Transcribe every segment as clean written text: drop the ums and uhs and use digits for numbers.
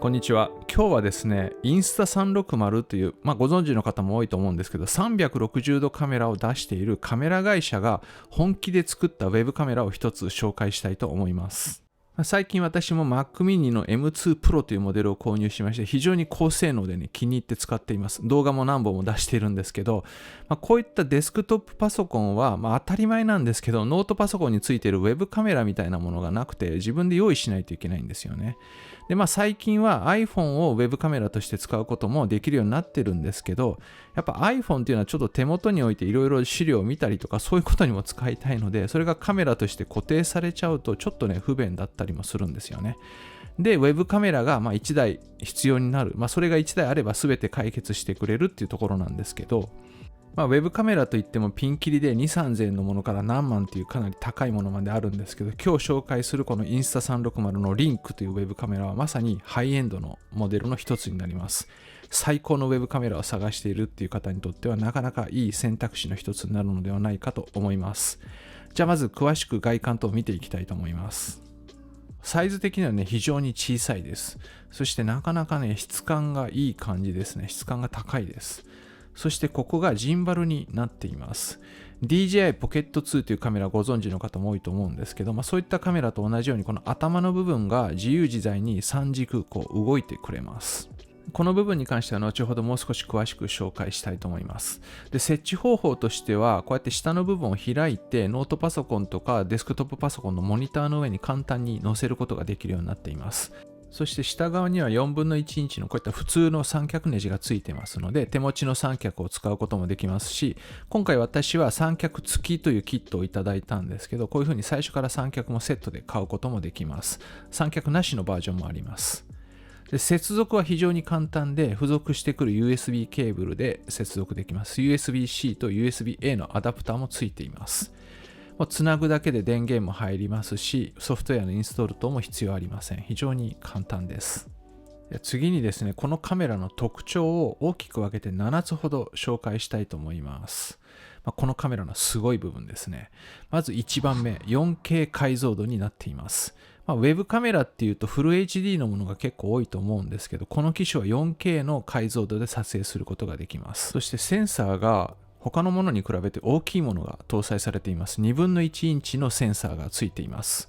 こんにちは。今日はですね、インスタ360という、ご存知の方も多いと思うんですけど、360度カメラを出しているカメラ会社が本気で作ったウェブカメラを一つ紹介したいと思います。最近私も Mac mini の M2 Pro というモデルを購入しまして、非常に高性能でね、気に入って使っています。動画も何本も出しているんですけど、こういったデスクトップパソコンは、当たり前なんですけど、ノートパソコンについているウェブカメラみたいなものがなくて、自分で用意しないといけないんですよね。で、最近は iPhone をウェブカメラとして使うこともできるようになってるんですけど、やっぱ iPhone っていうのはちょっと手元に置いていろいろ資料を見たりとかそういうことにも使いたいので、それがカメラとして固定されちゃうとちょっとね、不便だったりもするんですよね。で、ウェブカメラが1台必要になる。それが1台あれば全て解決してくれるっていうところなんですけど、ウェブカメラといってもピンキリで2、3000円のものから何万というかなり高いものまであるんですけど、今日紹介するこのインスタ360のリンクというウェブカメラはまさにハイエンドのモデルの一つになります。最高のウェブカメラを探しているっていう方にとってはなかなかいい選択肢の一つになるのではないかと思います。じゃあまず詳しく外観等を見ていきたいと思います。サイズ的にはね、非常に小さいです。そしてなかなかね、質感がいい感じですね。質感が高いです。そしてここがジンバルになっています。DJI Pocket 2というカメラご存知の方も多いと思うんですけど、そういったカメラと同じようにこの頭の部分が自由自在に3軸動いてくれます。この部分に関しては後ほどもう少し詳しく紹介したいと思います。で、設置方法としてはこうやって下の部分を開いてノートパソコンとかデスクトップパソコンのモニターの上に簡単に載せることができるようになっています。そして下側には4分の1インチのこういった普通の三脚ネジがついてますので、手持ちの三脚を使うこともできますし、今回私は三脚付きというキットをいただいたんですけど、こういう風に最初から三脚もセットで買うこともできます。三脚なしのバージョンもあります。で、接続は非常に簡単で、付属してくる USB ケーブルで接続できます。USB-C と USB-A のアダプターもついています。つなぐだけで電源も入りますし、ソフトウェアのインストール等も必要ありません。非常に簡単です。次にですね、このカメラの特徴を大きく分けて7つほど紹介したいと思います。このカメラのすごい部分ですね。まず1番目、4K 解像度になっています。ウェブカメラっていうとフル HD のものが結構多いと思うんですけど、この機種は 4K の解像度で撮影することができます。そしてセンサーが他のものに比べて大きいものが搭載されています。2分の1インチのセンサーがついています。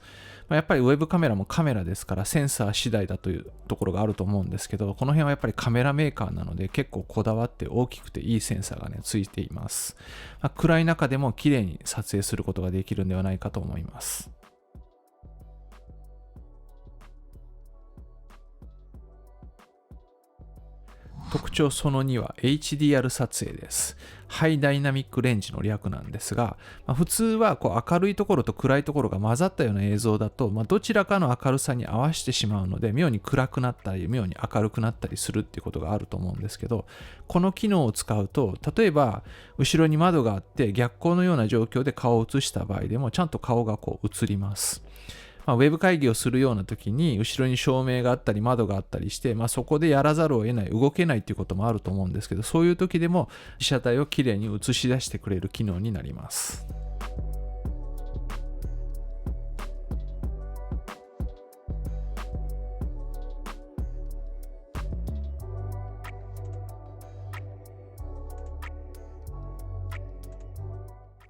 やっぱりウェブカメラもカメラですからセンサー次第だというところがあると思うんですけど、この辺はやっぱりカメラメーカーなので結構こだわって大きくていいセンサーがねついています。暗い中でも綺麗に撮影することができるんではないかと思います。特徴その2は HDR 撮影です。ハイダイナミックレンジの略なんですが、普通は明るいところと暗いところが混ざったような映像だと、どちらかの明るさに合わせてしまうので、妙に暗くなったり、妙に明るくなったりするっていうことがあると思うんですけど、この機能を使うと、例えば後ろに窓があって逆光のような状況で顔を映した場合でも、ちゃんと顔が映ります。ウェブ会議をするような時に後ろに照明があったり窓があったりして、そこでやらざるを得ない、動けないということもあると思うんですけど、そういう時でも被写体をきれいに映し出してくれる機能になります。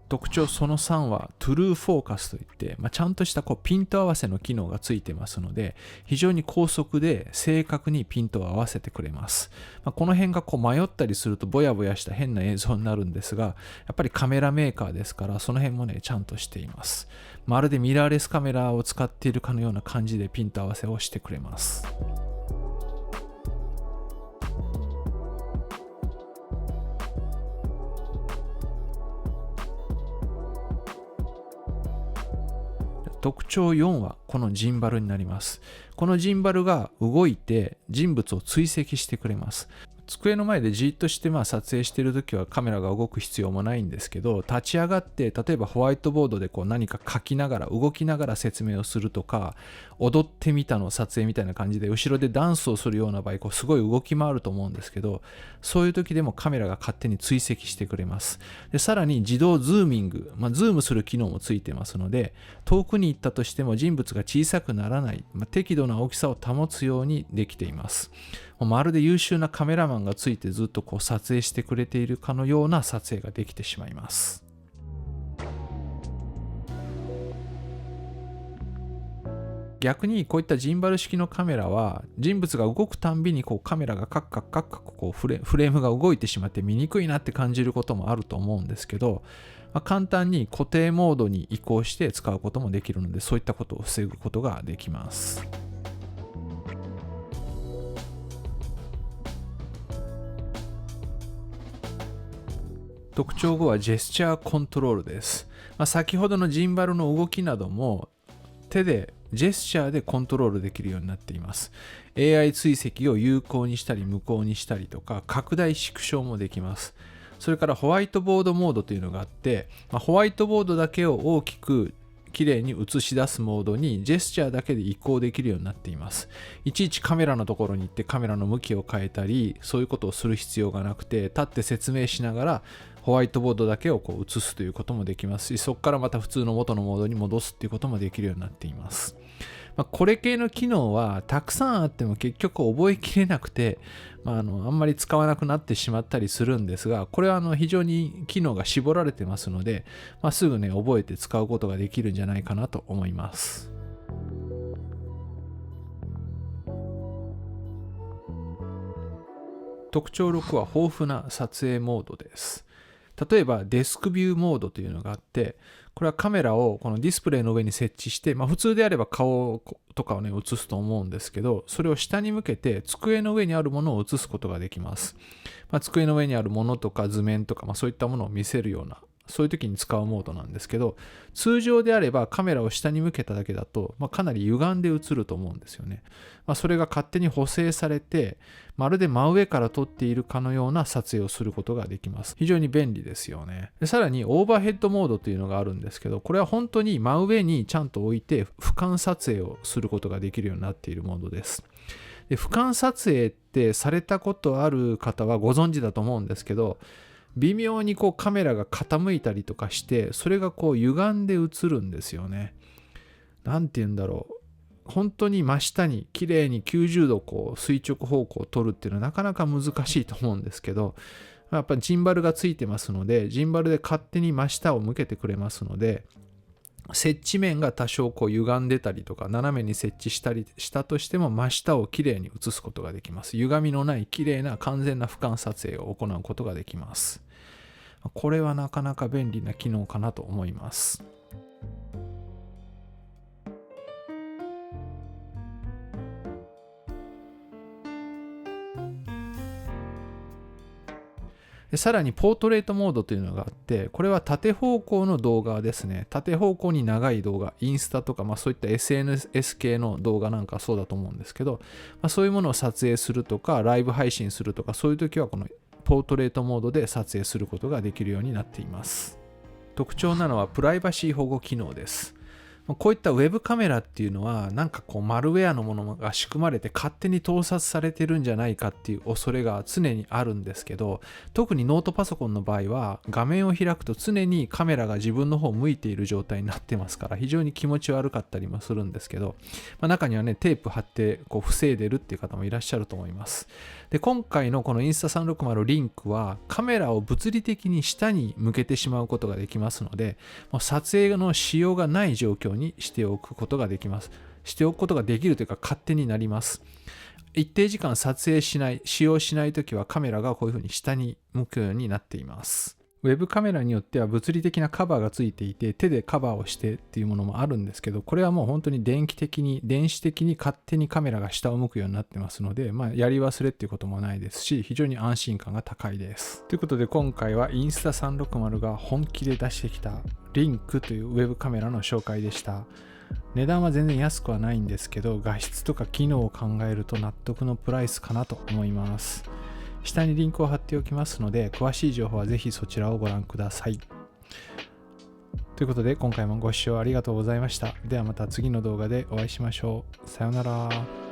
特徴その3は True Focus といって、ちゃんとしたピント合わせの機能がついてますので、非常に高速で正確にピントを合わせてくれます。この辺が迷ったりするとぼやぼやした変な映像になるんですが、やっぱりカメラメーカーですから、その辺もねちゃんとしています。まるでミラーレスカメラを使っているかのような感じでピント合わせをしてくれます。特徴4はこのジンバルになります。このジンバルが動いて人物を追跡してくれます。机の前でじっとして撮影しているときはカメラが動く必要もないんですけど、立ち上がって例えばホワイトボードで何か書きながら動きながら説明をするとか、踊ってみたの撮影みたいな感じで後ろでダンスをするような場合、すごい動き回ると思うんですけど、そういう時でもカメラが勝手に追跡してくれます。でさらに自動ズーミング、ズームする機能もついてますので、遠くに行ったとしても人物が小さくならない、適度な大きさを保つようにできています。まるで優秀なカメラマンがついてずっと撮影してくれているかのような撮影ができてしまいます。逆にこういったジンバル式のカメラは、人物が動くたんびにカメラがカッカッカッカッフレームが動いてしまって見にくいなって感じることもあると思うんですけど、簡単に固定モードに移行して使うこともできるので、そういったことを防ぐことができます。特徴5はジェスチャーコントロールです。先ほどのジンバルの動きなども手でジェスチャーでコントロールできるようになっています。AI 追跡を有効にしたり無効にしたりとか、拡大縮小もできます。それからホワイトボードモードというのがあって、ホワイトボードだけを大きく綺麗に映し出すモードにジェスチャーだけで移行できるようになっています。いちいちカメラのところに行ってカメラの向きを変えたり、そういうことをする必要がなくて、立って説明しながらホワイトボードだけを映すということもできますし、そこからまた普通の元のモードに戻すということもできるようになっています。これ系の機能はたくさんあっても結局覚えきれなくて、あんまり使わなくなってしまったりするんですが、これは非常に機能が絞られてますので、すぐね覚えて使うことができるんじゃないかなと思います。特徴6は豊富な撮影モードです。例えばデスクビューモードというのがあって、これはカメラをこのディスプレイの上に設置して、普通であれば顔とかをね映すと思うんですけど、それを下に向けて机の上にあるものを映すことができます。机の上にあるものとか図面とか、そういったものを見せるような、そういう時に使うモードなんですけど、通常であればカメラを下に向けただけだと、かなり歪んで映ると思うんですよね。それが勝手に補正されて、まるで真上から撮っているかのような撮影をすることができます。非常に便利ですよね。でさらにオーバーヘッドモードというのがあるんですけど、これは本当に真上にちゃんと置いて俯瞰撮影をすることができるようになっているモードです。で俯瞰撮影ってされたことある方はご存知だと思うんですけど、微妙にカメラが傾いたりとかして、それが歪んで映るんですよね。なんて言うんだろう。本当に真下に綺麗に90度垂直方向を撮るっていうのはなかなか難しいと思うんですけど、やっぱりジンバルがついてますので、ジンバルで勝手に真下を向けてくれますので、接地面が多少歪んでたりとか斜めに設置したりしたとしても、真下をきれいに映すことができます。歪みのないきれいな完全な俯瞰撮影を行うことができます。これはなかなか便利な機能かなと思います。さらにポートレートモードというのがあって、これは縦方向の動画ですね。縦方向に長い動画、インスタとか、そういった SNS 系の動画なんかそうだと思うんですけど、そういうものを撮影するとか、ライブ配信するとか、そういう時はこのポートレートモードで撮影することができるようになっています。特徴なのはプライバシー保護機能です。こういったウェブカメラっていうのはマルウェアのものが仕組まれて勝手に盗撮されてるんじゃないかっていう恐れが常にあるんですけど、特にノートパソコンの場合は画面を開くと常にカメラが自分の方を向いている状態になってますから、非常に気持ち悪かったりもするんですけど、中にはねテープ貼って防いでるっていう方もいらっしゃると思います。で今回のこのインスタ360リンクはカメラを物理的に下に向けてしまうことができますので、もう撮影のしようがない状況にしておくことができます。しておくことができるというか勝手になります。一定時間撮影しない、使用しないときはカメラがこういうふうに下に向くようになっています。ウェブカメラによっては物理的なカバーがついていて、手でカバーをしてっていうものもあるんですけど、これはもう本当に電子的に勝手にカメラが下を向くようになってますので、やり忘れっていうこともないですし、非常に安心感が高いです。ということで今回はインスタ360が本気で出してきたリンクというウェブカメラの紹介でした。値段は全然安くはないんですけど、画質とか機能を考えると納得のプライスかなと思います。下にリンクを貼っておきますので、詳しい情報はぜひそちらをご覧ください。ということで、今回もご視聴ありがとうございました。ではまた次の動画でお会いしましょう。さようなら。